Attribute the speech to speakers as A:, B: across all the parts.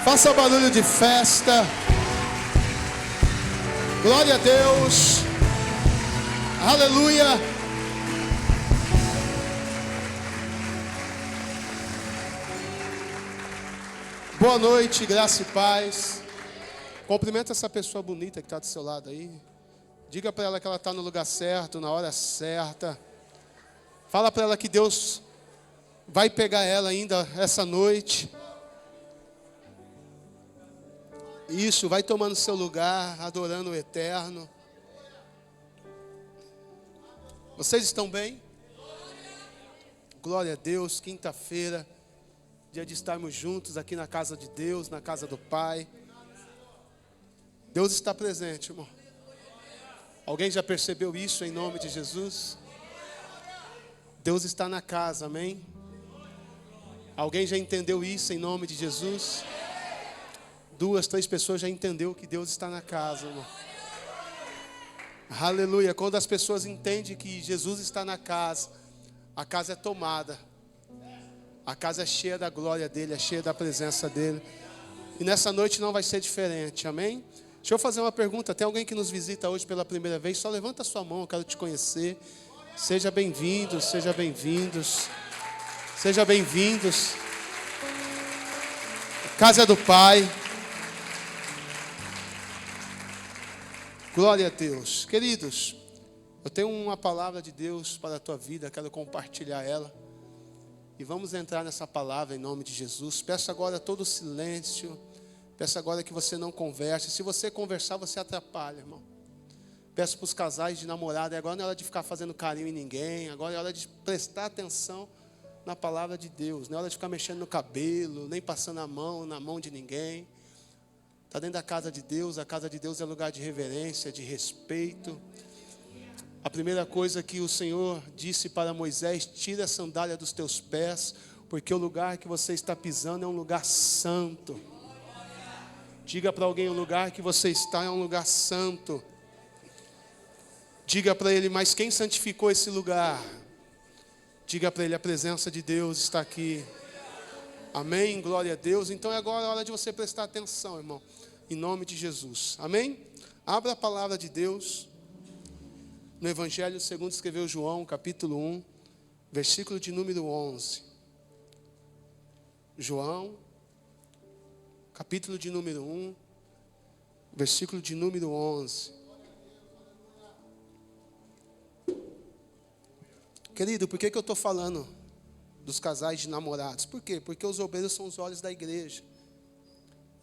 A: Faça barulho de festa. Glória a Deus. Aleluia. Boa noite, graça e paz. Cumprimenta essa pessoa bonita que está do seu lado aí. Diga para ela que ela está no lugar certo, na hora certa. Fala para ela que Deus vai pegar ela ainda essa noite. Isso, vai tomando seu lugar, adorando o Eterno. Vocês estão bem? Glória a Deus, quinta-feira, dia de estarmos juntos aqui na casa de Deus, na casa do Pai. Deus está presente, irmão. Alguém já percebeu isso em nome de Jesus? Deus está na casa, amém? Alguém já entendeu isso em nome de Jesus? 2, 3 pessoas já entenderam que Deus está na casa, irmão. Aleluia. Quando as pessoas entendem que Jesus está na casa, a casa é tomada. A casa é cheia da glória dele, é cheia da presença dele. E nessa noite não vai ser diferente, amém? Deixa eu fazer uma pergunta. Tem alguém que nos visita hoje pela primeira vez? Só levanta a sua mão, eu quero te conhecer. Seja bem-vindo, seja bem-vindos. Seja bem-vindos. Casa do Pai. Glória a Deus. Queridos, eu tenho uma palavra de Deus para a tua vida, quero compartilhar ela. E vamos entrar nessa palavra em nome de Jesus. Peço agora todo o silêncio. Peço agora que você não converse. Se você conversar, você atrapalha, irmão. Peço para os casais de namorada, agora não é hora de ficar fazendo carinho em ninguém. Agora é hora de prestar atenção na palavra de Deus. Não é hora de ficar mexendo no cabelo, nem passando a mão na mão de ninguém. Está dentro da casa de Deus. A casa de Deus é lugar de reverência, de respeito. A primeira coisa que o Senhor disse para Moisés: tira a sandália dos teus pés, porque o lugar que você está pisando é um lugar santo. Diga para alguém: o lugar que você está é um lugar santo. Diga para ele: mas quem santificou esse lugar? Diga para ele: a presença de Deus está aqui. Amém? Glória a Deus. Então é agora a hora de você prestar atenção, irmão. Em nome de Jesus. Amém? Abra a palavra de Deus no Evangelho segundo escreveu João, capítulo 1, versículo de número 11. João, capítulo de número 1, versículo de número 11. Querido, por que eu estou falando dos casais de namorados? Por quê? Porque os obreiros são os olhos da igreja.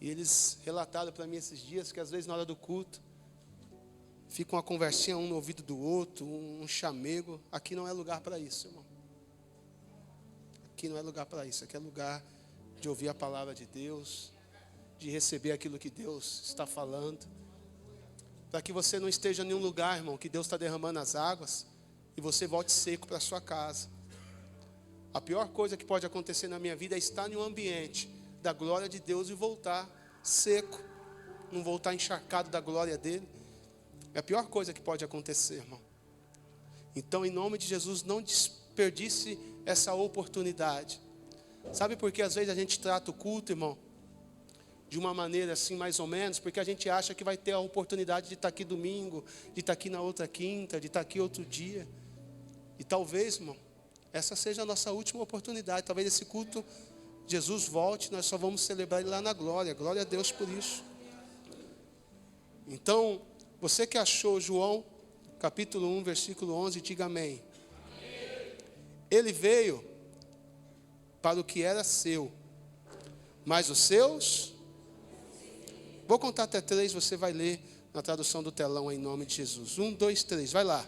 A: E eles relataram para mim esses dias que às vezes na hora do culto fica uma conversinha um no ouvido do outro, um chamego. Aqui não é lugar para isso, irmão. Aqui não é lugar para isso. Aqui é lugar de ouvir a palavra de Deus, de receber aquilo que Deus está falando. Para que você não esteja em nenhum lugar, irmão, que Deus está derramando as águas e você volte seco para a sua casa. A pior coisa que pode acontecer na minha vida é estar em um ambiente da glória de Deus e voltar seco, não voltar encharcado da glória dele. É a pior coisa que pode acontecer, irmão. Então, em nome de Jesus, não desperdice essa oportunidade. Sabe por que às vezes a gente trata o culto, irmão, de uma maneira assim, mais ou menos? Porque a gente acha que vai ter a oportunidade de estar aqui domingo, de estar aqui na outra quinta, de estar aqui outro dia. E talvez, irmão, essa seja a nossa última oportunidade. Talvez esse culto, Jesus volte, nós só vamos celebrar ele lá na glória. Glória a Deus por isso. Então, você que achou João, capítulo 1, versículo 11, diga amém. Ele veio para o que era seu, mas os seus... Vou contar até 3, você vai ler na tradução do telão em nome de Jesus. 1, 2, 3, vai lá.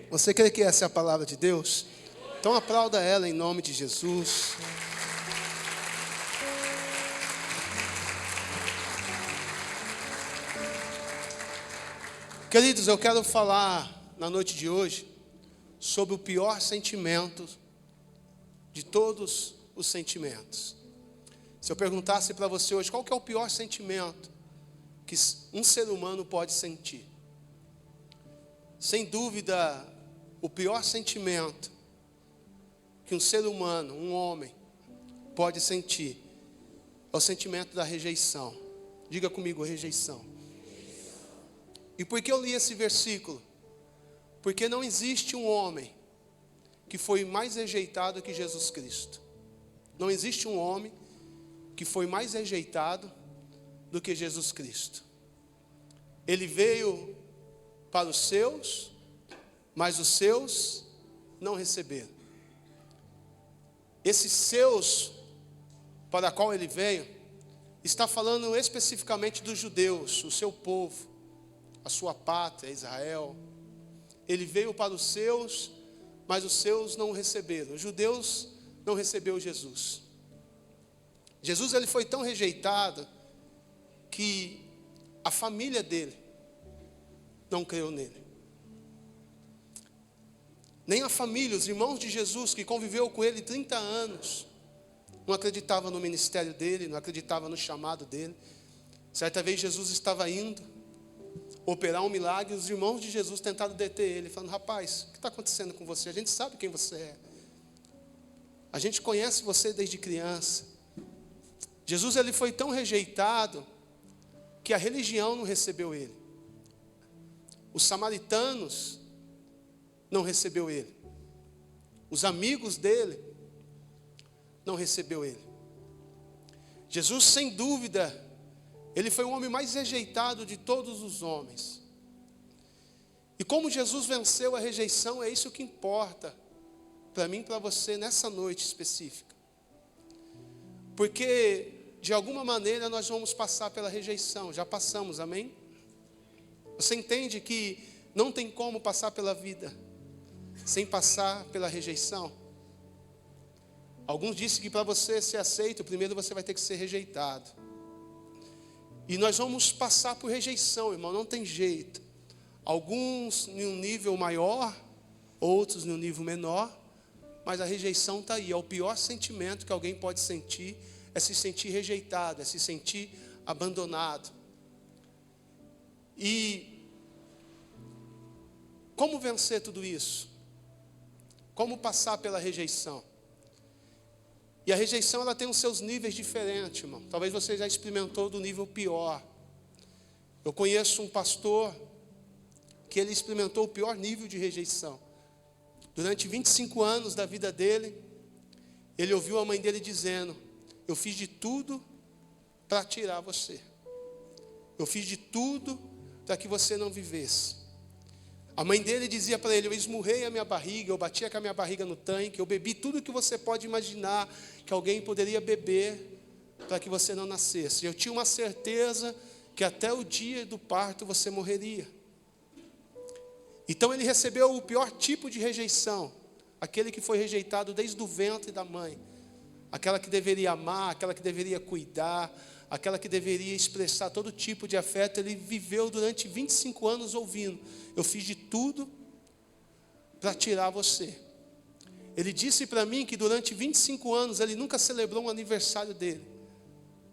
A: Você crê que essa é a palavra de Deus? Então aplauda ela em nome de Jesus. Queridos, eu quero falar na noite de hoje sobre o pior sentimento de todos os sentimentos. Se eu perguntasse para você hoje, qual que é o pior sentimento que um ser humano pode sentir? Sem dúvida, o pior sentimento que um ser humano, um homem, pode sentir é o sentimento da rejeição. Diga comigo, rejeição. E por que eu li esse versículo? Porque não existe um homem que foi mais rejeitado que Jesus Cristo. Não existe um homem que foi mais rejeitado do que Jesus Cristo. Ele veio para os seus, mas os seus não receberam. Esses seus para qual ele veio, está falando especificamente dos judeus, o seu povo, a sua pátria, Israel. Ele veio para os seus, mas os seus não o receberam. Os judeus não receberam Jesus. Jesus, ele foi tão rejeitado que a família dele não creu nele. Nem a família, os irmãos de Jesus que conviveu com ele 30 anos, não acreditava no ministério dele, não acreditava no chamado dele. Certa vez Jesus estava indo operar um milagre, e os irmãos de Jesus tentaram deter ele, falando: rapaz, o que está acontecendo com você? A gente sabe quem você é. A gente conhece você desde criança. Jesus, ele foi tão rejeitado que a religião não recebeu ele. Os samaritanos não recebeu ele. Os amigos dele não recebeu ele. Jesus, sem dúvida, ele foi o homem mais rejeitado de todos os homens. E como Jesus venceu a rejeição, é isso que importa para mim e para você nessa noite específica. Porque, de alguma maneira, nós vamos passar pela rejeição. Já passamos, amém? Você entende que não tem como passar pela vida sem passar pela rejeição? Alguns dizem que para você ser aceito, primeiro você vai ter que ser rejeitado. E nós vamos passar por rejeição, irmão, não tem jeito. Alguns em um nível maior, outros em um nível menor, mas a rejeição está aí. É o pior sentimento que alguém pode sentir, é se sentir rejeitado, é se sentir abandonado. E como vencer tudo isso? Como passar pela rejeição? E a rejeição, ela tem os seus níveis diferentes, irmão. Talvez você já experimentou do nível pior. Eu conheço um pastor que ele experimentou o pior nível de rejeição. Durante 25 anos da vida dele, ele ouviu a mãe dele dizendo: eu fiz de tudo para tirar você. Eu fiz de tudo para que você não vivesse. A mãe dele dizia para ele: eu esmurrei a minha barriga, eu batia com a minha barriga no tanque, eu bebi tudo que você pode imaginar que alguém poderia beber para que você não nascesse. Eu tinha uma certeza que até o dia do parto você morreria. Então ele recebeu o pior tipo de rejeição, aquele que foi rejeitado desde o ventre da mãe, aquela que deveria amar, aquela que deveria cuidar, aquela que deveria expressar todo tipo de afeto. Ele viveu durante 25 anos ouvindo: eu fiz de tudo para tirar você. Ele disse para mim que durante 25 anos ele nunca celebrou um aniversário dele,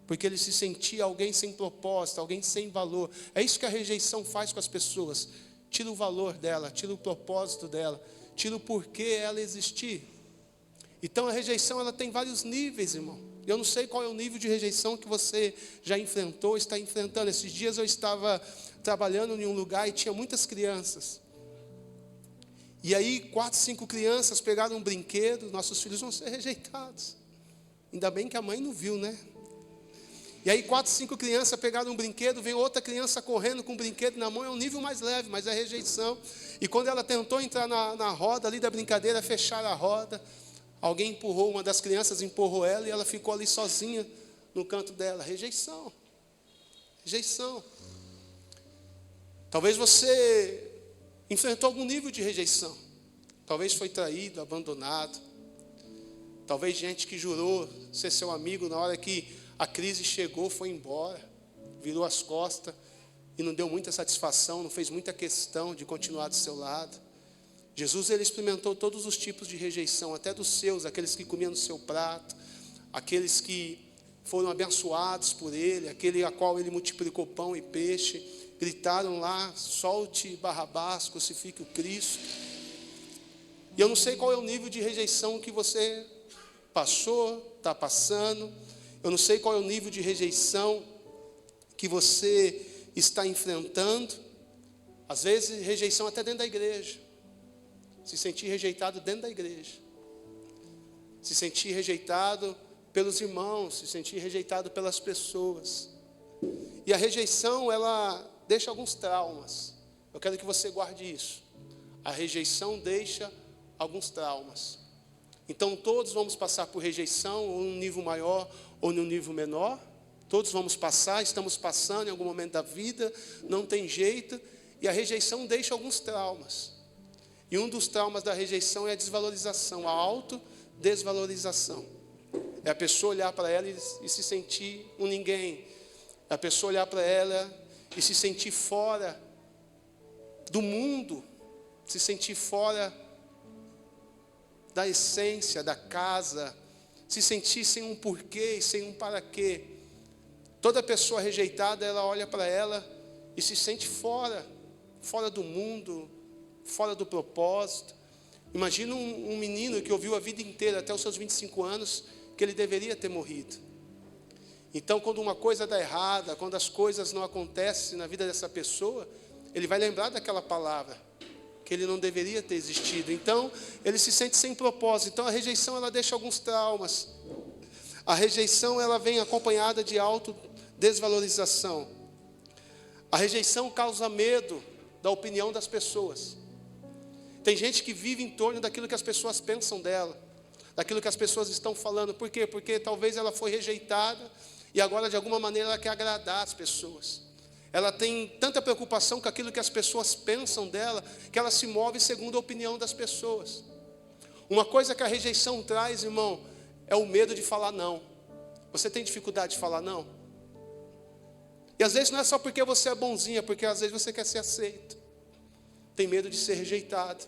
A: porque ele se sentia alguém sem propósito, alguém sem valor. É isso que a rejeição faz com as pessoas: tira o valor dela, tira o propósito dela, tira o porquê ela existir. Então a rejeição, ela tem vários níveis, irmão. Eu não sei qual é o nível de rejeição que você já enfrentou, está enfrentando. Esses dias eu estava trabalhando em um lugar e tinha muitas crianças. E aí 4, 5 crianças pegaram um brinquedo. Nossos filhos vão ser rejeitados. Ainda bem que a mãe não viu, né? E aí 4, 5 crianças pegaram um brinquedo, vem outra criança correndo com o brinquedo na mão. É um nível mais leve, mas é rejeição. E quando ela tentou entrar na roda ali da brincadeira, fechar a roda, alguém empurrou, uma das crianças empurrou ela e ela ficou ali sozinha no canto dela. Rejeição. Rejeição. Talvez você enfrentou algum nível de rejeição. Talvez foi traído, abandonado. Talvez gente que jurou ser seu amigo, na hora que a crise chegou, foi embora, virou as costas e não deu muita satisfação, não fez muita questão de continuar do seu lado. Jesus, ele experimentou todos os tipos de rejeição, até dos seus, aqueles que comiam no seu prato, aqueles que foram abençoados por ele, aquele a qual ele multiplicou pão e peixe, gritaram lá: solte Barrabás, crucifique o Cristo. E eu não sei qual é o nível de rejeição que você passou, está passando. Eu não sei qual é o nível de rejeição que você está enfrentando. Às vezes, rejeição até dentro da igreja. Se sentir rejeitado dentro da igreja. Se sentir rejeitado pelos irmãos, se sentir rejeitado pelas pessoas. E a rejeição, ela deixa alguns traumas. Eu quero que você guarde isso. A rejeição deixa alguns traumas. Então todos vamos passar por rejeição, ou num nível maior, ou num nível menor. Todos vamos passar, estamos passando em algum momento da vida, não tem jeito. E a rejeição deixa alguns traumas. E um dos traumas da rejeição é a desvalorização, a autodesvalorização. É a pessoa olhar para ela e se sentir um ninguém. É a pessoa olhar para ela e se sentir fora do mundo, se sentir fora da essência, da casa, se sentir sem um porquê e sem um para quê. Toda pessoa rejeitada, ela olha para ela e se sente fora do mundo, fora do propósito. Imagina um menino que ouviu a vida inteira, até os seus 25 anos, que ele deveria ter morrido. Então, quando uma coisa dá errada, quando as coisas não acontecem na vida dessa pessoa, ele vai lembrar daquela palavra, que ele não deveria ter existido. Então, ele se sente sem propósito. Então, a rejeição, ela deixa alguns traumas. A rejeição, ela vem acompanhada de autodesvalorização. A rejeição causa medo da opinião das pessoas. Tem gente que vive em torno daquilo que as pessoas pensam dela, daquilo que as pessoas estão falando. Por quê? Porque talvez ela foi rejeitada e agora, de alguma maneira, ela quer agradar as pessoas. Ela tem tanta preocupação com aquilo que as pessoas pensam dela, que ela se move segundo a opinião das pessoas. Uma coisa que a rejeição traz, irmão, é o medo de falar não. Você tem dificuldade de falar não? E às vezes não é só porque você é bonzinho, é porque às vezes você quer ser aceito. Tem medo de ser rejeitado.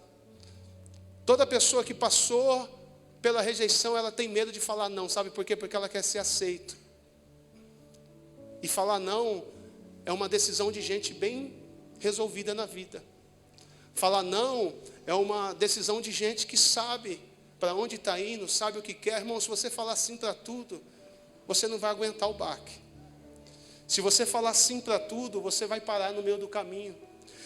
A: Toda pessoa que passou pela rejeição, ela tem medo de falar não. Sabe por quê? Porque ela quer ser aceita. E falar não é uma decisão de gente bem resolvida na vida. Falar não é uma decisão de gente que sabe para onde está indo, sabe o que quer. Irmão, se você falar sim para tudo, você não vai aguentar o baque. Se você falar sim para tudo, você vai parar no meio do caminho.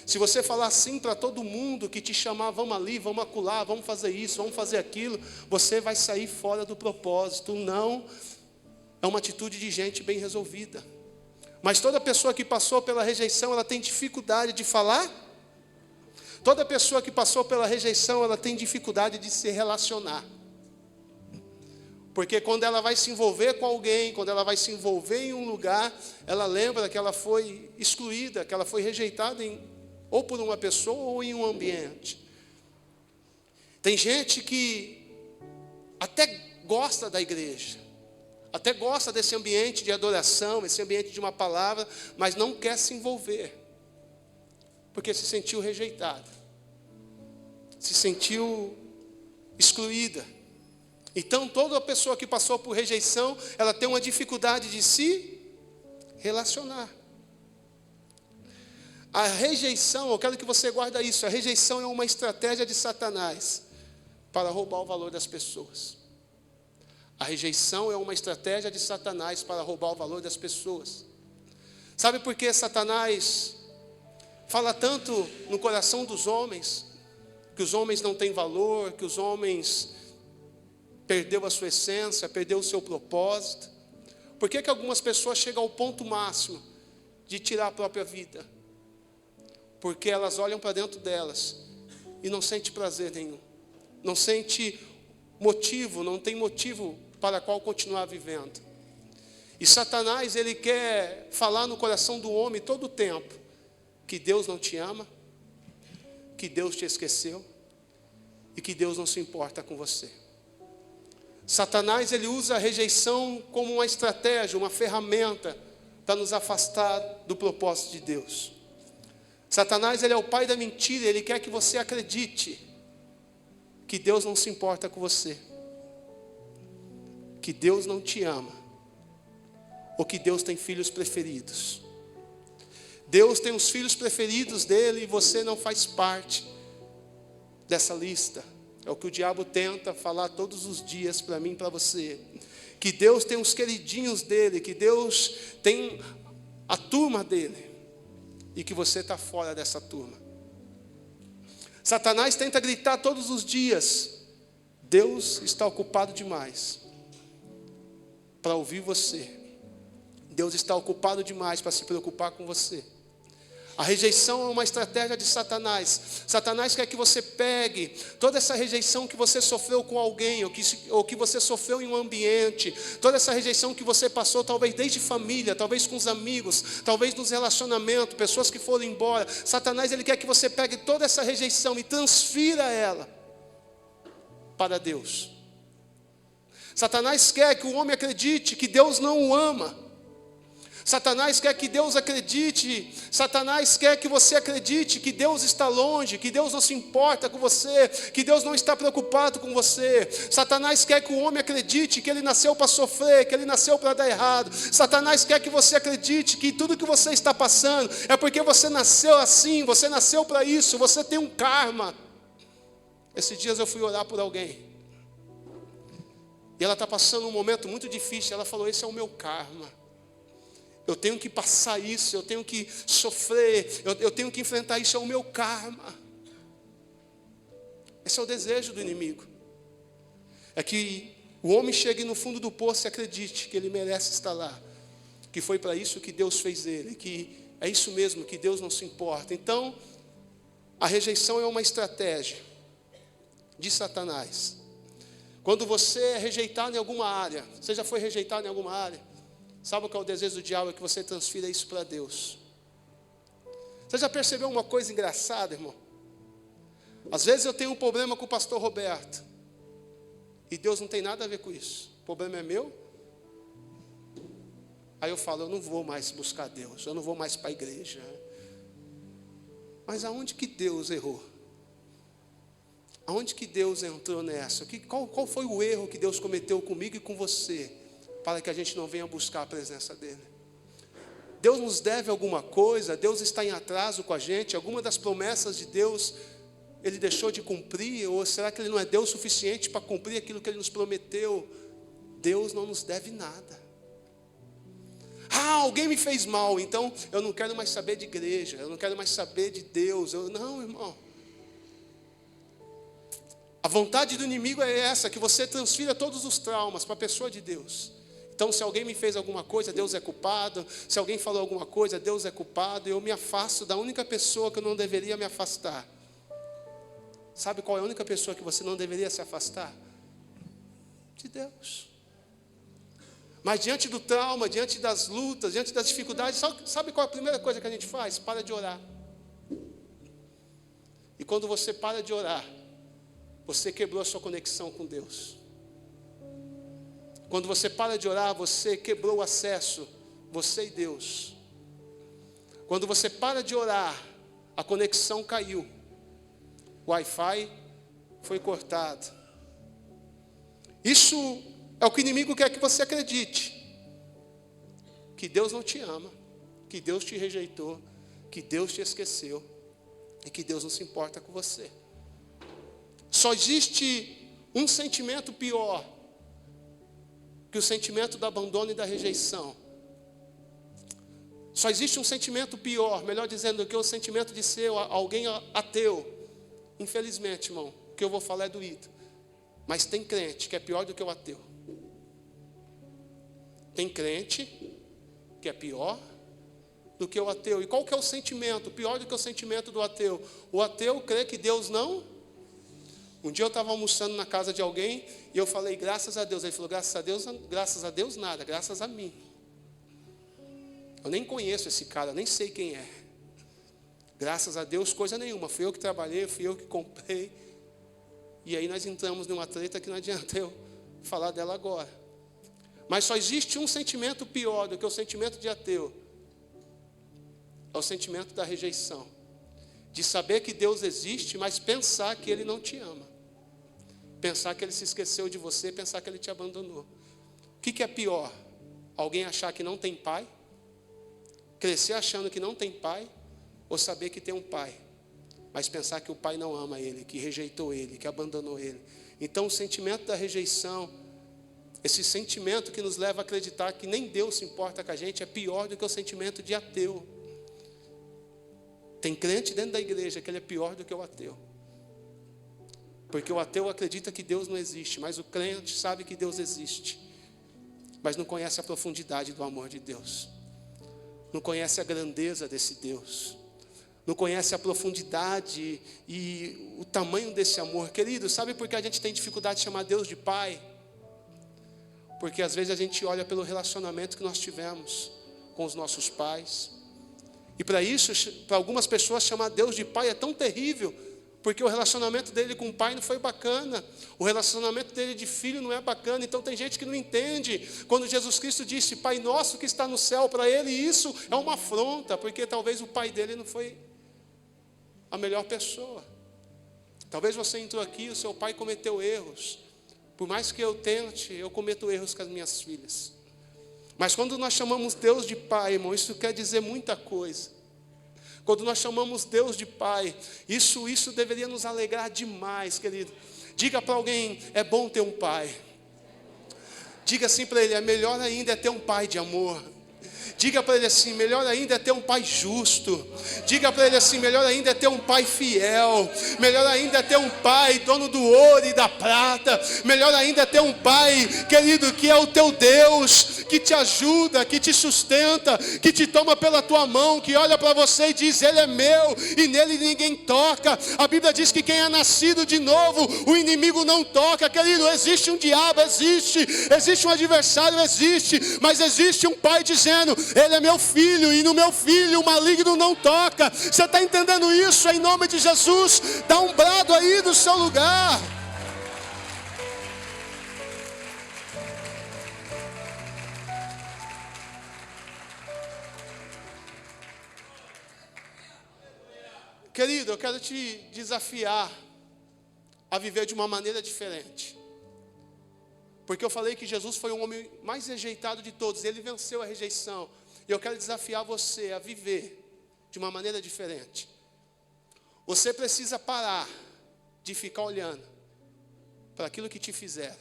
A: Se você falar sim para todo mundo que te chamar, vamos ali, vamos acolá, vamos fazer isso, vamos fazer aquilo, você vai sair fora do propósito. Não é uma atitude de gente bem resolvida. Mas toda pessoa que passou pela rejeição, ela tem dificuldade de falar. Toda pessoa que passou pela rejeição, ela tem dificuldade de se relacionar. Porque quando ela vai se envolver com alguém, quando ela vai se envolver em um lugar, ela lembra que ela foi excluída, que ela foi rejeitada ou por uma pessoa ou em um ambiente. Tem gente que até gosta da igreja, até gosta desse ambiente de adoração, esse ambiente de uma palavra, mas não quer se envolver, porque se sentiu rejeitada, se sentiu excluída. Então, toda pessoa que passou por rejeição, ela tem uma dificuldade de se relacionar. A rejeição, eu quero que você guarde isso, a rejeição é uma estratégia de Satanás para roubar o valor das pessoas. A rejeição é uma estratégia de Satanás para roubar o valor das pessoas. Sabe por que Satanás fala tanto no coração dos homens, que os homens não têm valor, que os homens perdeu a sua essência, perdeu o seu propósito? Por que algumas pessoas chegam ao ponto máximo de tirar a própria vida? Porque elas olham para dentro delas e não sentem prazer nenhum, não sente motivo, não tem motivo para qual continuar vivendo. E Satanás, ele quer falar no coração do homem todo o tempo que Deus não te ama, que Deus te esqueceu e que Deus não se importa com você. Satanás, ele usa a rejeição como uma estratégia, uma ferramenta para nos afastar do propósito de Deus. Satanás, ele é o pai da mentira, ele quer que você acredite que Deus não se importa com você, que Deus não te ama, ou que Deus tem filhos preferidos. Deus tem os filhos preferidos dele e você não faz parte dessa lista. É o que o diabo tenta falar todos os dias para mim e para você. Que Deus tem os queridinhos dele, que Deus tem a turma dele, e que você está fora dessa turma. Satanás tenta gritar todos os dias: Deus está ocupado demais para ouvir você. Deus está ocupado demais para se preocupar com você. A rejeição é uma estratégia de Satanás. Satanás quer que você pegue toda essa rejeição que você sofreu com alguém, ou que você sofreu em um ambiente, toda essa rejeição que você passou, talvez desde família, talvez com os amigos, talvez nos relacionamentos, pessoas que foram embora. Satanás, ele quer que você pegue toda essa rejeição e transfira ela para Deus. Satanás quer que o homem acredite que Deus não o ama. Satanás quer que Deus acredite, Satanás quer que você acredite que Deus está longe, que Deus não se importa com você, que Deus não está preocupado com você. Satanás quer que o homem acredite que ele nasceu para sofrer, que ele nasceu para dar errado. Satanás quer que você acredite que tudo que você está passando é porque você nasceu assim, você nasceu para isso, você tem um karma. Esses dias eu fui orar por alguém, e ela está passando um momento muito difícil. Ela falou: esse é o meu karma. Eu tenho que passar isso, eu tenho que sofrer, eu tenho que enfrentar isso, é o meu karma. Esse é o desejo do inimigo. É que o homem chegue no fundo do poço e acredite que ele merece estar lá, que foi para isso que Deus fez ele, que é isso mesmo, que Deus não se importa. Então, a rejeição é uma estratégia de Satanás. Quando você é rejeitado em alguma área, você já foi rejeitado em alguma área? Sabe o que é o desejo do diabo? É que você transfira isso para Deus. Você já percebeu uma coisa engraçada, irmão? Às vezes eu tenho um problema com o pastor Roberto, e Deus não tem nada a ver com isso. O problema é meu. Aí eu falo: eu não vou mais buscar Deus, eu não vou mais para a igreja. Mas aonde que Deus errou? Aonde que Deus entrou nessa? Qual foi o erro que Deus cometeu comigo e com você, para que a gente não venha buscar a presença dele? Deus nos deve alguma coisa? Deus está em atraso com a gente? Alguma das promessas de Deus ele deixou de cumprir? Ou será que ele não é Deus suficiente para cumprir aquilo que ele nos prometeu? Deus não nos deve nada. Alguém me fez mal, então eu não quero mais saber de igreja, eu não quero mais saber de Deus. Não, irmão. A vontade do inimigo é essa, que você transfira todos os traumas para a pessoa de Deus. Então, se alguém me fez alguma coisa, Deus é culpado. Se alguém falou alguma coisa, Deus é culpado. Eu me afasto da única pessoa que eu não deveria me afastar. Sabe qual é a única pessoa que você não deveria se afastar? De Deus. Mas diante do trauma, diante das lutas, diante das dificuldades, sabe qual é a primeira coisa que a gente faz? Para de orar. E quando você para de orar, você quebrou a sua conexão com Deus. Quando você para de orar, você quebrou o acesso, você e Deus. Quando você para de orar, a conexão caiu. O Wi-Fi foi cortado. Isso é o que o inimigo quer que você acredite. Que Deus não te ama, que Deus te rejeitou, que Deus te esqueceu e que Deus não se importa com você. Só existe um sentimento pior que o sentimento do abandono e da rejeição. Só existe um sentimento pior, melhor dizendo, que o sentimento de ser alguém ateu. Infelizmente, irmão, o que eu vou falar é doído. Mas tem crente que é pior do que o ateu. Tem crente que é pior do que o ateu. E qual que é o sentimento? Pior do que o sentimento do ateu. O ateu crê que Deus não. Um dia eu estava almoçando na casa de alguém e eu falei: graças a Deus. Ele falou: graças a Deus nada, graças a mim. Eu nem conheço esse cara, nem sei quem é. Graças a Deus, coisa nenhuma. Fui eu que trabalhei, fui eu que comprei. E aí nós entramos numa treta que não adianta eu falar dela agora. Mas só existe um sentimento pior do que o sentimento de ateu. É o sentimento da rejeição. De saber que Deus existe, mas pensar que Ele não te ama. Pensar que Ele se esqueceu de você, pensar que Ele te abandonou. O que é pior? Alguém achar que não tem pai? Crescer achando que não tem pai? Ou saber que tem um pai mas pensar que o pai não ama ele, que rejeitou ele, que abandonou ele. Então o sentimento da rejeição, esse sentimento que nos leva a acreditar que nem Deus se importa com a gente, é pior do que o sentimento de ateu. Tem crente dentro da igreja que ele é pior do que o ateu. Porque o ateu acredita que Deus não existe, mas o crente sabe que Deus existe, mas não conhece a profundidade do amor de Deus, não conhece a grandeza desse Deus, não conhece a profundidade e o tamanho desse amor. Querido, sabe por que a gente tem dificuldade de chamar Deus de Pai? Porque às vezes a gente olha pelo relacionamento que nós tivemos com os nossos pais, e para isso, para algumas pessoas, chamar Deus de Pai é tão terrível, porque o relacionamento dele com o pai não foi bacana, o relacionamento dele de filho não é bacana. Então tem gente que não entende, quando Jesus Cristo disse, Pai nosso que está no céu, para ele isso é uma afronta, porque talvez o pai dele não foi a melhor pessoa. Talvez você entrou aqui, o seu pai cometeu erros, por mais que eu tente, eu cometo erros com as minhas filhas. Mas quando nós chamamos Deus de Pai, irmão, isso quer dizer muita coisa. Quando nós chamamos Deus de Pai, isso deveria nos alegrar demais, querido. Diga para alguém, é bom ter um pai. Diga assim para ele, é melhor ainda é ter um pai de amor. Diga para ele assim, melhor ainda é ter um pai justo. Diga para ele assim, melhor ainda é ter um pai fiel. Melhor ainda é ter um pai dono do ouro e da prata. Melhor ainda é ter um pai, querido, que é o teu Deus, que te ajuda, que te sustenta, que te toma pela tua mão, que olha para você e diz, ele é meu e nele ninguém toca. A Bíblia diz que quem é nascido de novo, o inimigo não toca. Querido, existe um diabo, existe um adversário, mas existe um pai dizendo, ele é meu filho e no meu filho o maligno não toca. Você está entendendo isso? Em nome de Jesus, dá um brado aí do seu lugar. Querido, eu quero te desafiar a viver de uma maneira diferente. Porque eu falei que Jesus foi o homem mais rejeitado de todos, ele venceu a rejeição. E eu quero desafiar você a viver de uma maneira diferente. Você precisa parar de ficar olhando para aquilo que te fizeram.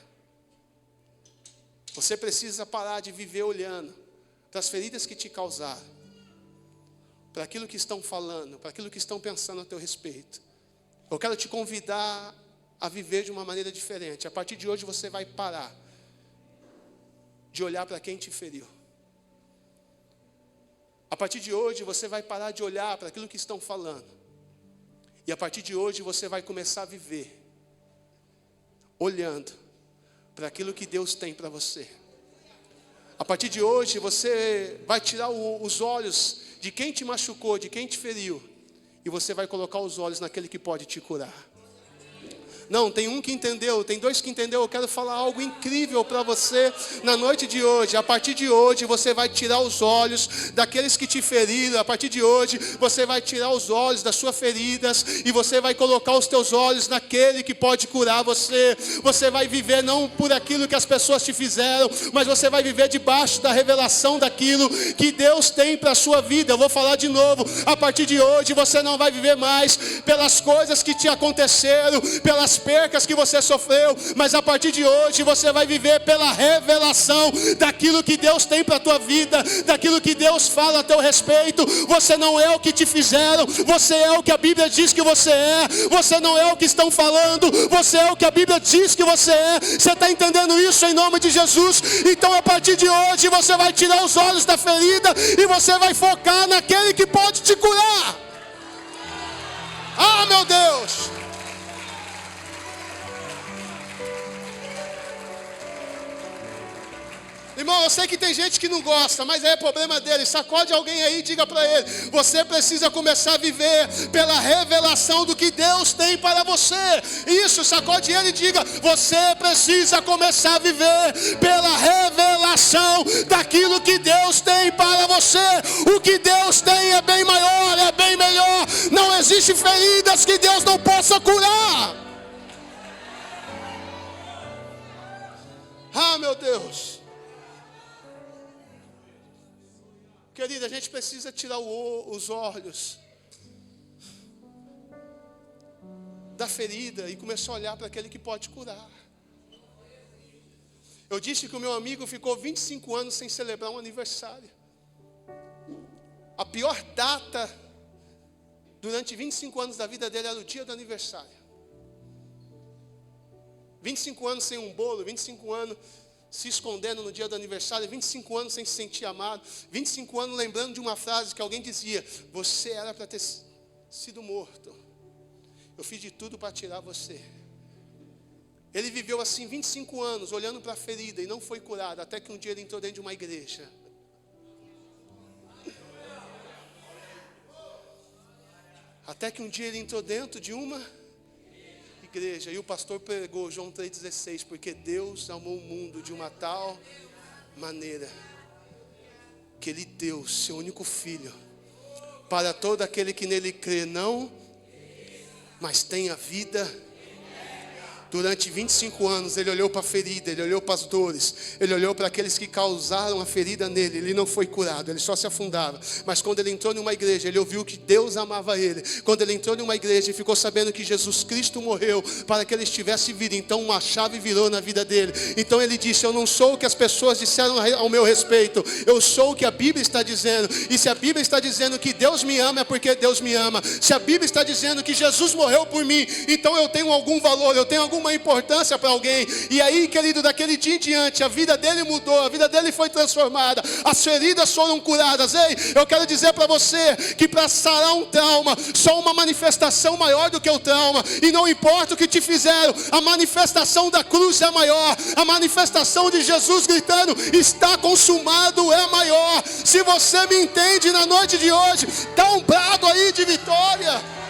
A: Você precisa parar de viver olhando para as feridas que te causaram, para aquilo que estão falando, para aquilo que estão pensando a teu respeito. Eu quero te convidar a viver de uma maneira diferente. A partir de hoje você vai parar de olhar para quem te feriu. A partir de hoje você vai parar de olhar para aquilo que estão falando. E a partir de hoje você vai começar a viver olhando para aquilo que Deus tem para você. A partir de hoje você vai tirar os olhos de quem te machucou, de quem te feriu, e você vai colocar os olhos naquele que pode te curar. Não, tem um que entendeu, tem dois que entendeu. Eu quero falar algo incrível para você na noite de hoje. A partir de hoje você vai tirar os olhos daqueles que te feriram. A partir de hoje você vai tirar os olhos das suas feridas e você vai colocar os teus olhos naquele que pode curar você. Você vai viver não por aquilo que as pessoas te fizeram, mas você vai viver debaixo da revelação daquilo que Deus tem para a sua vida. Eu vou falar de novo. A partir de hoje você não vai viver mais pelas coisas que te aconteceram, pelas percas que você sofreu, mas a partir de hoje você vai viver pela revelação daquilo que Deus tem para a tua vida, daquilo que Deus fala a teu respeito. Você não é o que te fizeram, você é o que a Bíblia diz que você é. Você não é o que estão falando, você é o que a Bíblia diz que você é. Você está entendendo isso em nome de Jesus? Então a partir de hoje você vai tirar os olhos da ferida e você vai focar naquele que pode te curar. Ah, meu Deus! Irmão, eu sei que tem gente que não gosta, mas é problema dele. Sacode alguém aí e diga para ele, você precisa começar a viver pela revelação do que Deus tem para você. Isso, sacode ele e diga, você precisa começar a viver pela revelação daquilo que Deus tem para você. O que Deus tem é bem maior, é bem melhor. Não existe feridas que Deus não possa curar. Ah, meu Deus. Querida, a gente precisa tirar os olhos da ferida e começou a olhar para aquele que pode curar. Eu disse que o meu amigo ficou 25 anos sem celebrar um aniversário. A pior data durante 25 anos da vida dele era o dia do aniversário. 25 anos sem um bolo, 25 anos se escondendo no dia do aniversário, 25 anos sem se sentir amado, 25 anos lembrando de uma frase que alguém dizia: você era para ter sido morto, eu fiz de tudo para tirar você. Ele viveu assim 25 anos, olhando para a ferida e não foi curado, até que um dia ele entrou dentro de uma igreja. Até que um dia ele entrou dentro de uma igreja e o pastor pregou João 3,16, porque Deus amou o mundo de uma tal maneira que Ele deu seu único Filho, para todo aquele que nele crê, não, mas tenha vida. Durante 25 anos ele olhou para a ferida, ele olhou para as dores, ele olhou para aqueles que causaram a ferida nele. Ele não foi curado, ele só se afundava. Mas quando ele entrou numa igreja, ele ouviu que Deus amava ele. Quando ele entrou numa igreja e ficou sabendo que Jesus Cristo morreu para que ele estivesse vida, então uma chave virou na vida dele. Então ele disse: eu não sou o que as pessoas disseram ao meu respeito, eu sou o que a Bíblia está dizendo. E se a Bíblia está dizendo que Deus me ama, é porque Deus me ama. Se a Bíblia está dizendo que Jesus morreu por mim, então eu tenho algum valor, eu tenho alguma importância para alguém. E aí, querido, daquele dia em diante, a vida dele mudou, a vida dele foi transformada, as feridas foram curadas. Ei, eu quero dizer para você que para sarar um trauma, só uma manifestação maior do que o trauma, e não importa o que te fizeram, a manifestação da cruz é maior, a manifestação de Jesus gritando: está consumado, é maior. Se você me entende na noite de hoje, dá um brado aí de vitória.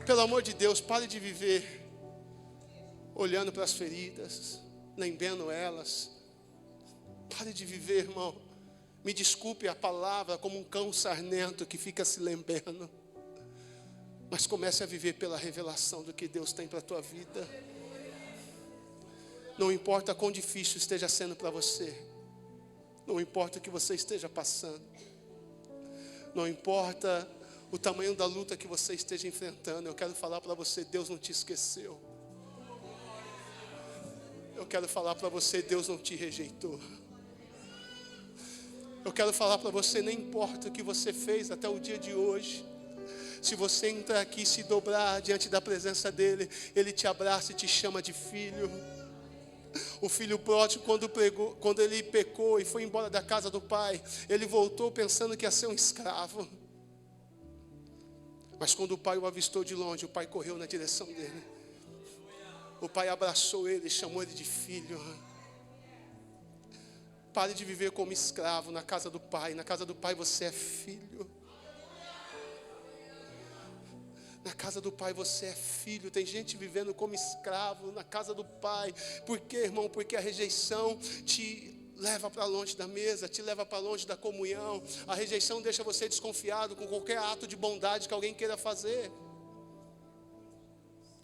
A: Pelo amor de Deus, pare de viver olhando para as feridas, lembrando elas. Pare de viver, irmão. Me desculpe a palavra, como um cão sarnento que fica se lembrando. Mas comece a viver pela revelação do que Deus tem para a tua vida. Não importa quão difícil esteja sendo para você. Não importa o que você esteja passando. Não importa o tamanho da luta que você esteja enfrentando. Eu quero falar para você: Deus não te esqueceu. Eu quero falar para você: Deus não te rejeitou. Eu quero falar para você: nem importa o que você fez até o dia de hoje, se você entrar aqui e se dobrar diante da presença dEle, Ele te abraça e te chama de filho. O filho pródigo, quando ele pecou e foi embora da casa do pai, ele voltou pensando que ia ser um escravo. Mas quando o pai o avistou de longe, o pai correu na direção dele. O pai abraçou ele, chamou ele de filho. Pare de viver como escravo na casa do pai. Na casa do pai você é filho. Na casa do pai você é filho. Tem gente vivendo como escravo na casa do pai. Por quê, irmão? Porque a rejeição te leva para longe da mesa, te leva para longe da comunhão. A rejeição deixa você desconfiado com qualquer ato de bondade que alguém queira fazer.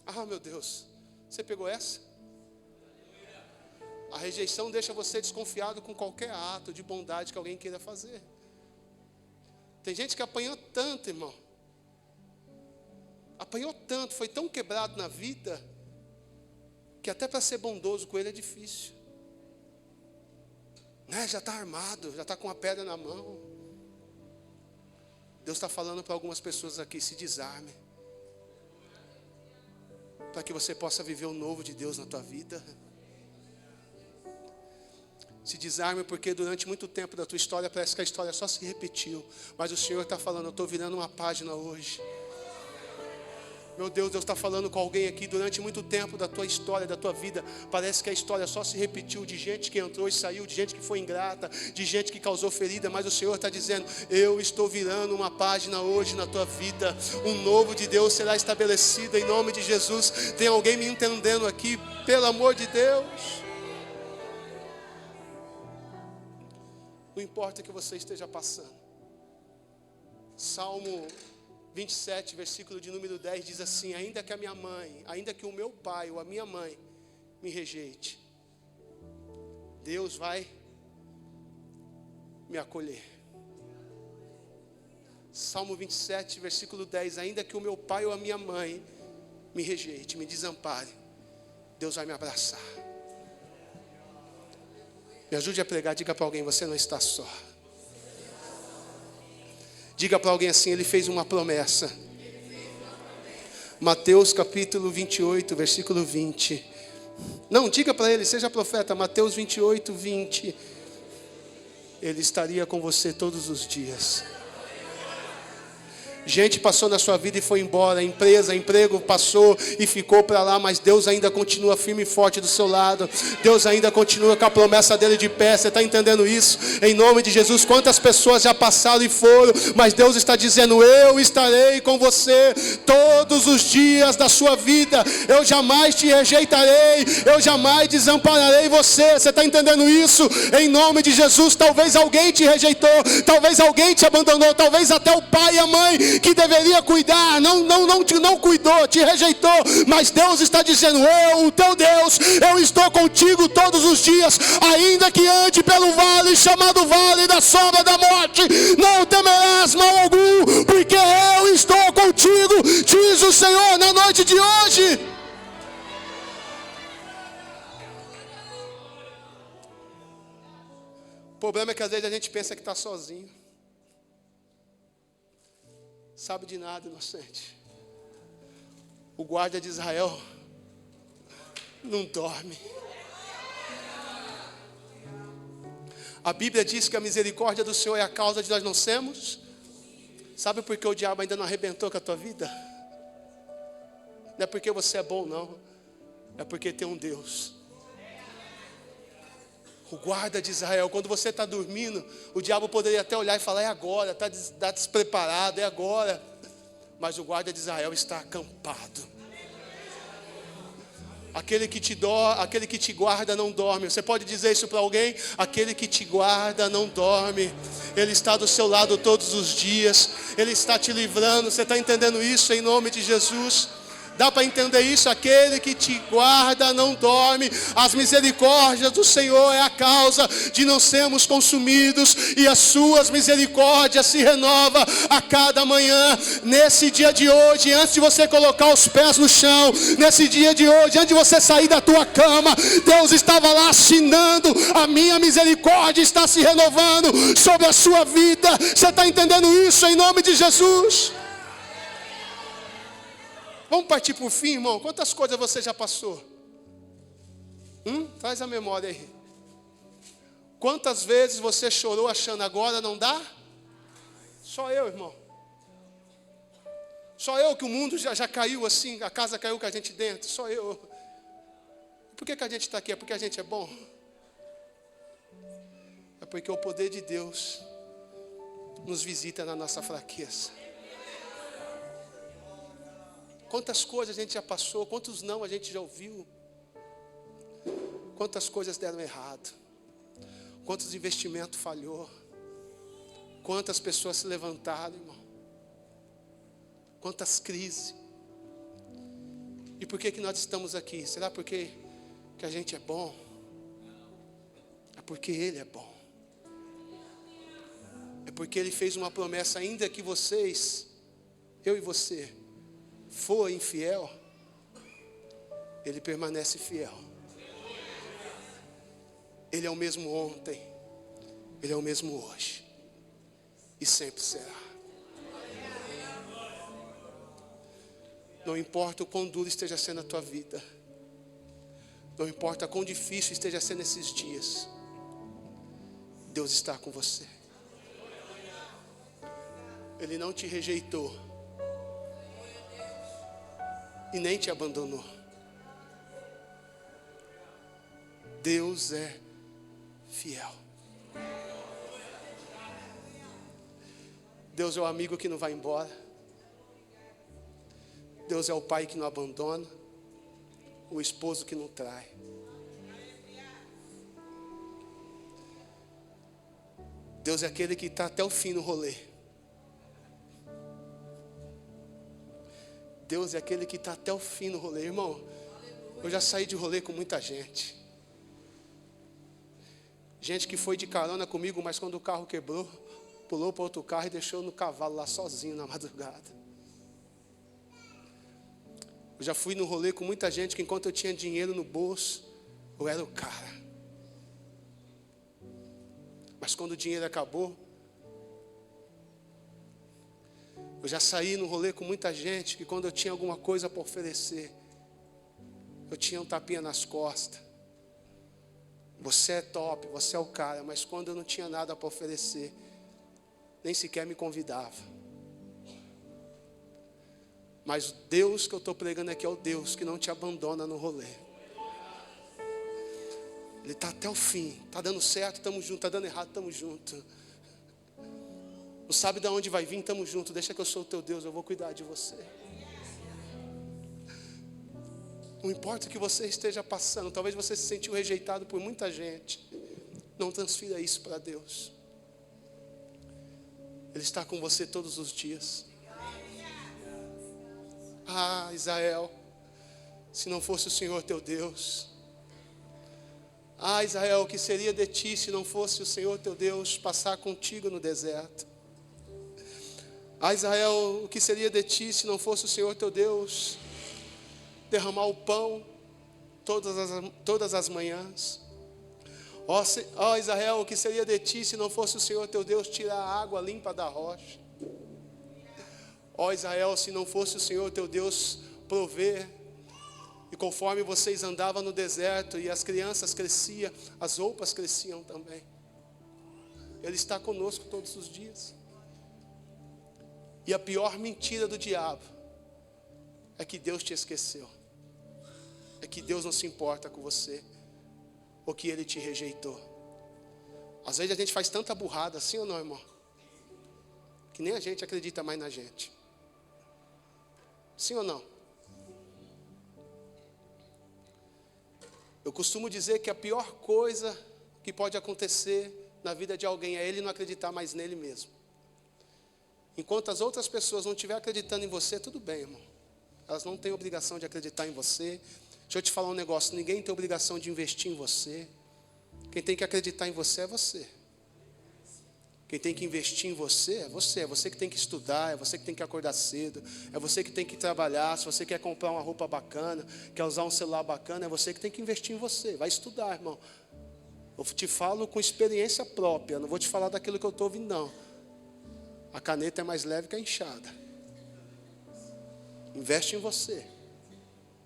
A: Ah, meu Deus, você pegou essa? A rejeição deixa você desconfiado com qualquer ato de bondade que alguém queira fazer. Tem gente que apanhou tanto, irmão. Apanhou tanto, foi tão quebrado na vida, que até para ser bondoso com ele é difícil. Já está armado, já está com a pedra na mão. Deus está falando para algumas pessoas aqui: se desarme, para que você possa viver o novo de Deus na tua vida. Se desarme, porque durante muito tempo da tua história parece que a história só se repetiu. Mas o Senhor está falando: eu estou virando uma página hoje. Meu Deus, Deus está falando com alguém aqui: durante muito tempo da tua história, da tua vida, parece que a história só se repetiu, de gente que entrou e saiu, de gente que foi ingrata, de gente que causou ferida. Mas o Senhor está dizendo: eu estou virando uma página hoje na tua vida. Um novo de Deus será estabelecido em nome de Jesus. Tem alguém me entendendo aqui? Pelo amor de Deus. Não importa o que você esteja passando. Salmo 27, versículo de número 10 diz assim: ainda que a minha mãe, ainda que o meu pai ou a minha mãe me rejeite, Deus vai me acolher. Salmo 27, versículo 10. Ainda que o meu pai ou a minha mãe me rejeite, me desampare, Deus vai me abraçar. Me ajude a pregar. Diga para alguém: você não está só. Diga para alguém assim: Ele fez uma promessa. Mateus capítulo 28, versículo 20. Não, diga para ele, seja profeta. Mateus 28, 20. Ele estaria com você todos os dias. Gente passou na sua vida e foi embora. Empresa, emprego passou e ficou para lá. Mas Deus ainda continua firme e forte do seu lado. Deus ainda continua com a promessa dele de pé. Você está entendendo isso? Em nome de Jesus. Quantas pessoas já passaram e foram, mas Deus está dizendo: eu estarei com você todos os dias da sua vida. Eu jamais te rejeitarei. Eu jamais desampararei você. Você está entendendo isso? Em nome de Jesus. Talvez alguém te rejeitou. Talvez alguém te abandonou. Talvez até o pai e a mãe que deveria cuidar, não cuidou, te rejeitou, mas Deus está dizendo: eu, o teu Deus, eu estou contigo todos os dias, ainda que ande pelo vale chamado vale da sombra da morte, não temerás mal algum, porque eu estou contigo, diz o Senhor na noite de hoje. O problema é que às vezes a gente pensa que está sozinho. Sabe de nada, inocente. O guarda de Israel não dorme. A Bíblia diz que a misericórdia do Senhor é a causa de nós não sermos. Sabe por que o diabo ainda não arrebentou com a tua vida? Não é porque você é bom, não. É porque tem um Deus. O guarda de Israel, quando você está dormindo, o diabo poderia até olhar e falar: é agora, está despreparado, é agora. Mas o guarda de Israel está acampado. Aquele que te guarda não dorme. Você pode dizer isso para alguém? Aquele que te guarda não dorme. Ele está do seu lado todos os dias. Ele está te livrando. Você está entendendo isso em nome de Jesus? Dá para entender isso? Aquele que te guarda não dorme. As misericórdias do Senhor é a causa de não sermos consumidos, e as suas misericórdias se renovam a cada manhã. Nesse dia de hoje, antes de você colocar os pés no chão, nesse dia de hoje, antes de você sair da tua cama, Deus estava lá assinando: a minha misericórdia está se renovando sobre a sua vida. Você está entendendo isso em nome de Jesus? Vamos partir para o fim, irmão. Quantas coisas você já passou? Traz a memória aí. Quantas vezes você chorou achando agora não dá? Só eu, irmão. Só eu que o mundo já caiu assim, a casa caiu com a gente dentro. Só eu. Por que a gente está aqui? É porque a gente é bom? É porque o poder de Deus nos visita na nossa fraqueza. Quantas coisas a gente já passou, quantos não a gente já ouviu. Quantas coisas deram errado. Quantos investimentos falhou. Quantas pessoas se levantaram, irmão. Quantas crises. E por que nós estamos aqui? Será porque que a gente é bom? É porque Ele é bom. É porque Ele fez uma promessa: ainda que vocês, eu e você, for infiel, Ele permanece fiel. Ele é o mesmo ontem, Ele é o mesmo hoje, e sempre será. Não importa o quão duro esteja sendo a tua vida, não importa quão difícil esteja sendo esses dias, Deus está com você. Ele não te rejeitou e nem te abandonou. Deus é fiel. Deus é o amigo que não vai embora. Deus é o pai que não abandona. O esposo que não trai. Deus é aquele que está até o fim no rolê. Deus é aquele que está até o fim no rolê, irmão. Eu já saí de rolê com muita gente. Gente que foi de carona comigo, mas quando o carro quebrou, pulou para outro carro e deixou no cavalo lá sozinho na madrugada. Eu já fui no rolê com muita gente que enquanto eu tinha dinheiro no bolso, eu era o cara. Mas quando o dinheiro acabou, eu já saí no rolê com muita gente que quando eu tinha alguma coisa para oferecer, eu tinha um tapinha nas costas. Você é top, você é o cara, mas quando eu não tinha nada para oferecer, nem sequer me convidava. Mas o Deus que eu estou pregando aqui é o Deus que não te abandona no rolê. Ele está até o fim, está dando certo, estamos juntos, está dando errado, estamos juntos. Não sabe de onde vai vir, estamos juntos, deixa que eu sou o teu Deus, eu vou cuidar de você. Não importa o que você esteja passando, talvez você se sentiu rejeitado por muita gente. Não transfira isso para Deus. Ele está com você todos os dias. Ah, Israel, se não fosse o Senhor teu Deus. Ah, Israel, o que seria de ti se não fosse o Senhor teu Deus passar contigo no deserto? Ah, Israel, o que seria de ti se não fosse o Senhor teu Deus derramar o pão todas as manhãs? Ó Israel, o que seria de ti se não fosse o Senhor teu Deus tirar a água limpa da rocha? Ó Israel, se não fosse o Senhor teu Deus prover, e conforme vocês andavam no deserto e as crianças cresciam, as roupas cresciam também. Ele está conosco todos os dias. E a pior mentira do diabo é que Deus te esqueceu. É que Deus não se importa com você, ou que Ele te rejeitou. Às vezes a gente faz tanta burrada, assim ou não, irmão? Que nem a gente acredita mais na gente. Sim ou não? Eu costumo dizer que a pior coisa que pode acontecer na vida de alguém é ele não acreditar mais nele mesmo. Enquanto as outras pessoas não estiverem acreditando em você, tudo bem, irmão. Elas não têm obrigação de acreditar em você. Deixa eu te falar um negócio, ninguém tem obrigação de investir em você. Quem tem que acreditar em você é você. Quem tem que investir em você é você que tem que estudar, é você que tem que acordar cedo, é você que tem que trabalhar. Se você quer comprar uma roupa bacana, quer usar um celular bacana, é você que tem que investir em você. Vai estudar, irmão. Eu te falo com experiência própria, não vou te falar daquilo que eu estou ouvindo, não. A caneta é mais leve que a enxada. Investe em você.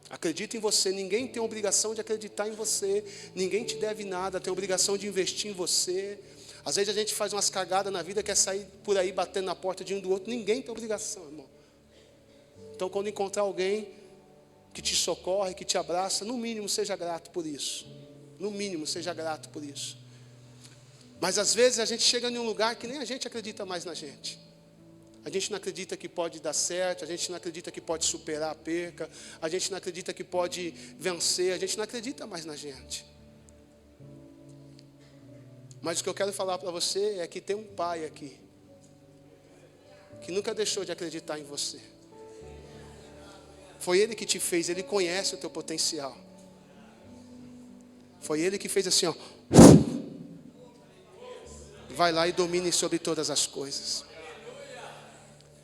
A: Acredita em você. Ninguém tem obrigação de acreditar em você. Ninguém te deve nada, tem obrigação de investir em você. Às vezes a gente faz umas cagadas na vida, quer sair por aí batendo na porta de um do outro. Ninguém tem obrigação, irmão. Então quando encontrar alguém que te socorre, que te abraça, no mínimo seja grato por isso. No mínimo seja grato por isso. Mas às vezes a gente chega em um lugar que nem a gente acredita mais na gente. A gente não acredita que pode dar certo, a gente não acredita que pode superar a perca, a gente não acredita que pode vencer, a gente não acredita mais na gente. Mas o que eu quero falar para você é que tem um pai aqui, que nunca deixou de acreditar em você. Foi Ele que te fez, Ele conhece o teu potencial. Foi Ele que fez assim, ó. Vai lá e domine sobre todas as coisas.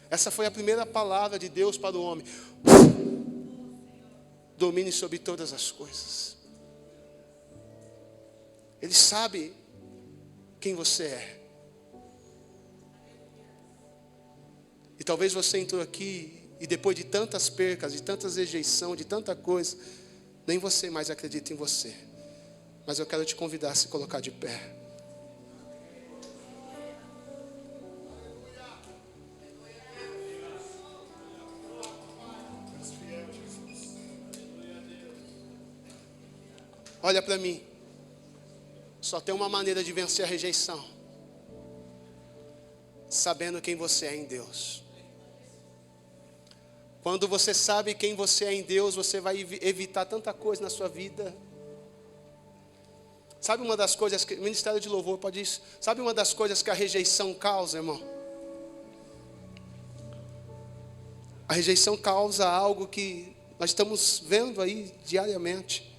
A: Essa foi a primeira palavra de Deus para o homem. Domine sobre todas as coisas. Ele sabe quem você é. E talvez você entrou aqui e depois de tantas percas, de tantas rejeições, de tanta coisa, nem você mais acredita em você. Mas eu quero te convidar a se colocar de pé. Olha para mim. Só tem uma maneira de vencer a rejeição. Sabendo quem você é em Deus. Quando você sabe quem você é em Deus, você vai evitar tanta coisa na sua vida. Sabe uma das coisas que o Ministério de Louvor pode isso? Sabe uma das coisas que a rejeição causa, irmão? A rejeição causa algo que Nós estamos vendo aí diariamente.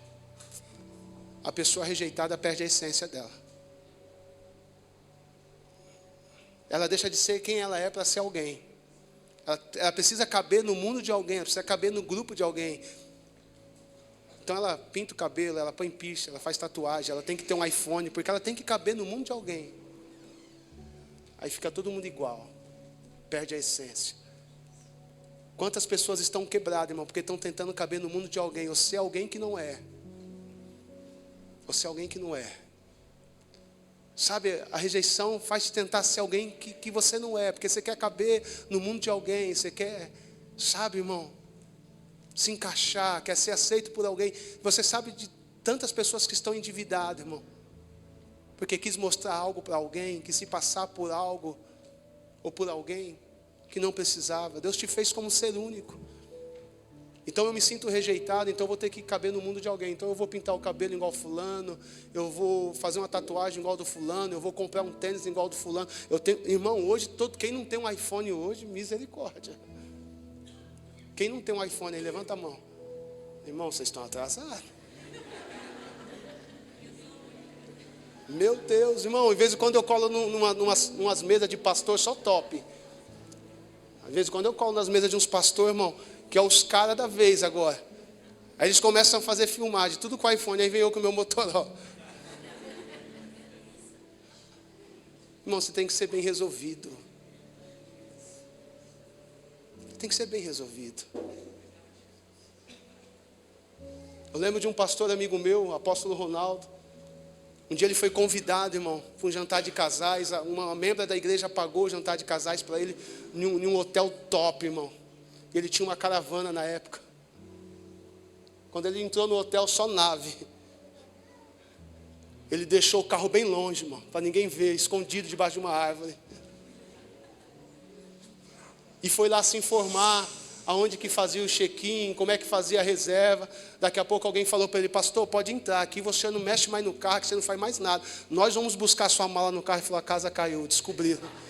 A: A pessoa rejeitada perde a essência dela. Ela deixa de ser quem ela é para ser alguém. Ela precisa caber no mundo de alguém, ela precisa caber no grupo de alguém. Então ela pinta o cabelo, ela põe picha, ela faz tatuagem, ela tem que ter um iPhone, porque ela tem que caber no mundo de alguém. Aí fica todo mundo igual. Perde a essência. Quantas pessoas estão quebradas, irmão, porque estão tentando caber no mundo de alguém. Você é alguém que não é. Você é alguém que não é. Sabe, a rejeição faz tentar ser alguém que você não é, porque você quer caber no mundo de alguém, você quer, sabe, irmão, se encaixar, quer ser aceito por alguém. Você sabe de tantas pessoas que estão endividadas, irmão, porque quis mostrar algo para alguém, quis se passar por algo ou por alguém que não precisava. Deus te fez como ser único. Então eu me sinto rejeitado, então eu vou ter que caber no mundo de alguém. Então eu vou pintar o cabelo igual fulano, eu vou fazer uma tatuagem igual do fulano, eu vou comprar um tênis igual do fulano. Irmão, hoje, quem não tem um iPhone hoje, misericórdia. Quem não tem um iPhone aí, levanta a mão. Irmão, vocês estão atrasados. Meu Deus, irmão, às vezes quando eu colo numas mesas de pastor, só top. Às vezes quando eu colo nas mesas de uns pastores, irmão, que é os caras da vez agora. Aí eles começam a fazer filmagem, tudo com iPhone, aí vem eu com o meu Motorola. Irmão, você tem que ser bem resolvido. Tem que ser bem resolvido. Eu lembro de um pastor amigo meu, o apóstolo Ronaldo. Um dia ele foi convidado, irmão, para um jantar de casais. Uma membra da igreja pagou o jantar de casais para ele em um hotel top, irmão. E ele tinha uma caravana na época. Quando ele entrou no hotel, só nave. Ele deixou o carro bem longe, irmão, para ninguém ver, escondido debaixo de uma árvore. E foi lá se informar aonde que fazia o check-in, como é que fazia a reserva. Daqui a pouco alguém falou para ele: pastor, pode entrar aqui, você não mexe mais no carro, que você não faz mais nada. Nós vamos buscar sua mala no carro. Ele falou: a casa caiu, descobriram.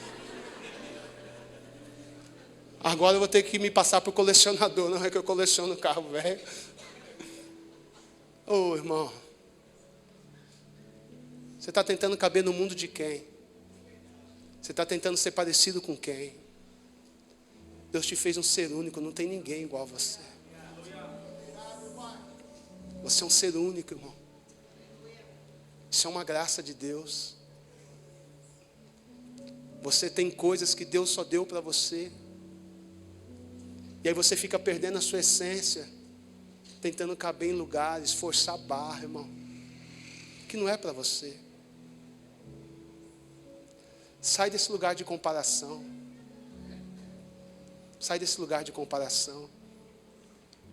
A: Agora eu vou ter que me passar por colecionador, não é que eu coleciono carro velho. Ô, irmão, você está tentando caber no mundo de quem? Você está tentando ser parecido com quem? Deus te fez um ser único, não tem ninguém igual a você. Você é um ser único, irmão. Isso é uma graça de Deus. Você tem coisas que Deus só deu para você. E aí você fica perdendo a sua essência, tentando caber em lugares, forçar a barra, irmão, que não é para você. Sai desse lugar de comparação. Sai desse lugar de comparação.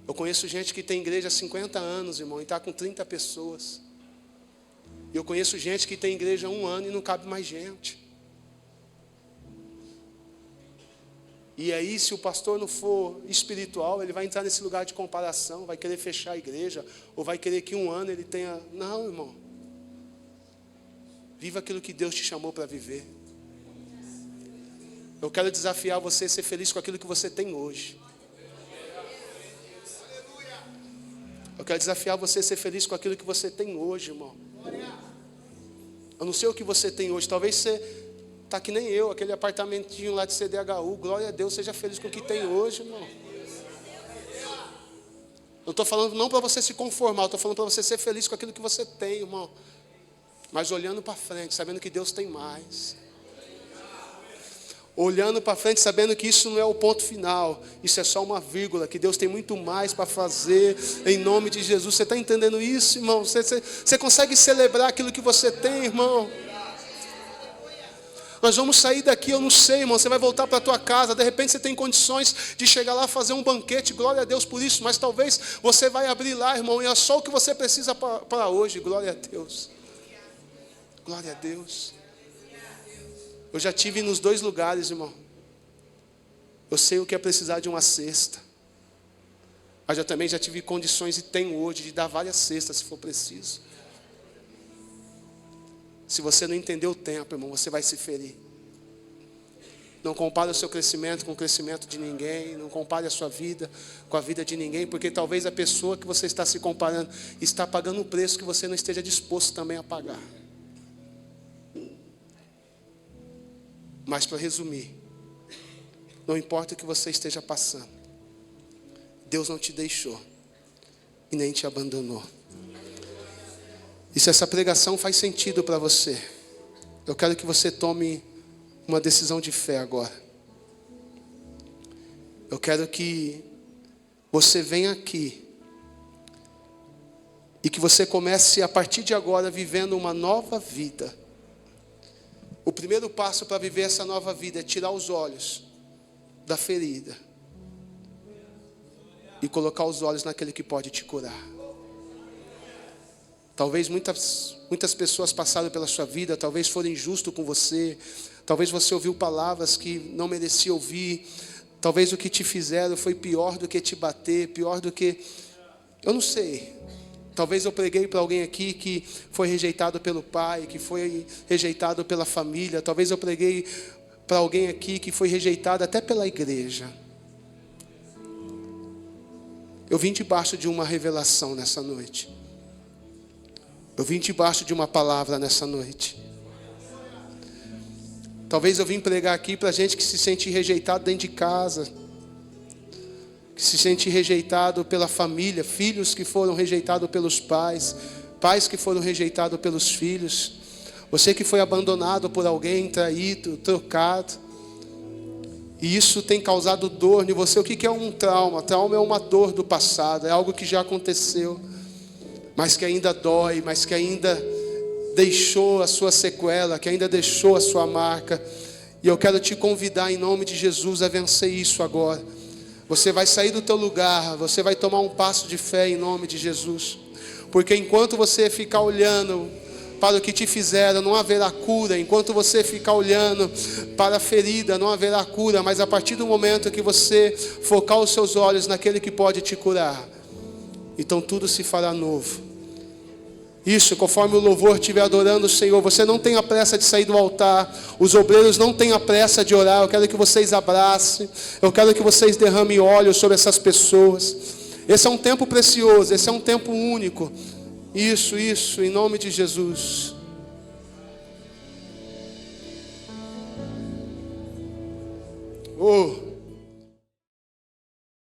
A: Eu conheço gente que tem igreja há 50 anos, irmão, e está com 30 pessoas. E eu conheço gente que tem igreja há 1 ano e não cabe mais gente. E aí, se o pastor não for espiritual, ele vai entrar nesse lugar de comparação, vai querer fechar a igreja, ou vai querer que 1 ano ele tenha... Não, irmão. Viva aquilo que Deus te chamou para viver. Eu quero desafiar você a ser feliz com aquilo que você tem hoje. Eu quero desafiar você a ser feliz com aquilo que você tem hoje, irmão. Eu não sei o que você tem hoje. Talvez você está que nem eu, aquele apartamentinho lá de CDHU. Glória a Deus, seja feliz com o que tem hoje, irmão. Eu estou falando não para você se conformar, eu estou falando para você ser feliz com aquilo que você tem, irmão. Mas olhando para frente, sabendo que Deus tem mais. Olhando para frente, sabendo que isso não é o ponto final. Isso é só uma vírgula, que Deus tem muito mais para fazer, em nome de Jesus. Você está entendendo isso, irmão? Você consegue celebrar aquilo que você tem, irmão? Nós vamos sair daqui, eu não sei, irmão. Você vai voltar para a tua casa, de repente você tem condições de chegar lá, fazer um banquete, glória a Deus por isso. Mas talvez você vai abrir lá, irmão, e é só o que você precisa para hoje, glória a Deus. Glória a Deus. Eu já tive nos 2 lugares, irmão. Eu sei o que é precisar de uma cesta. Mas eu também já tive condições e tenho hoje de dar várias cestas se for preciso. Se você não entender o tempo, irmão, você vai se ferir. Não compare o seu crescimento com o crescimento de ninguém. Não compare a sua vida com a vida de ninguém, porque talvez a pessoa que você está se comparando está pagando um preço que você não esteja disposto também a pagar. Mas para resumir, não importa o que você esteja passando, Deus não te deixou e nem te abandonou. E se essa pregação faz sentido para você, eu quero que você tome uma decisão de fé agora. Eu quero que você venha aqui e que você comece a partir de agora vivendo uma nova vida. O primeiro passo para viver essa nova vida é tirar os olhos da ferida e colocar os olhos naquele que pode te curar. Talvez muitas pessoas passaram pela sua vida, talvez foram injustos com você, talvez você ouviu palavras que não merecia ouvir, talvez o que te fizeram foi pior do que te bater, pior do que... Eu não sei. Talvez eu preguei para alguém aqui que foi rejeitado pelo pai, que foi rejeitado pela família. Talvez eu preguei para alguém aqui que foi rejeitado até pela igreja. Eu vim debaixo de uma revelação nessa noite. Eu vim debaixo de uma palavra nessa noite. Talvez eu vim pregar aqui para gente que se sente rejeitado dentro de casa, que se sente rejeitado pela família, filhos que foram rejeitados pelos pais, pais que foram rejeitados pelos filhos, você que foi abandonado por alguém, traído, trocado, e isso tem causado dor em você. O que é um trauma? Trauma é uma dor do passado, é algo que já aconteceu, mas que ainda dói, mas que ainda deixou a sua sequela, que ainda deixou a sua marca. E eu quero te convidar em nome de Jesus a vencer isso agora. Você vai sair do teu lugar, você vai tomar um passo de fé em nome de Jesus. Porque enquanto você ficar olhando para o que te fizeram, não haverá cura. Enquanto você ficar olhando para a ferida, não haverá cura. Mas a partir do momento que você focar os seus olhos naquele que pode te curar, então tudo se fará novo. Isso, conforme o louvor estiver adorando o Senhor, você não tenha pressa de sair do altar, os obreiros não tenham pressa de orar. Eu quero que vocês abracem, eu quero que vocês derramem óleo sobre essas pessoas. Esse é um tempo precioso, esse é um tempo único. Isso, em nome de Jesus. Oh.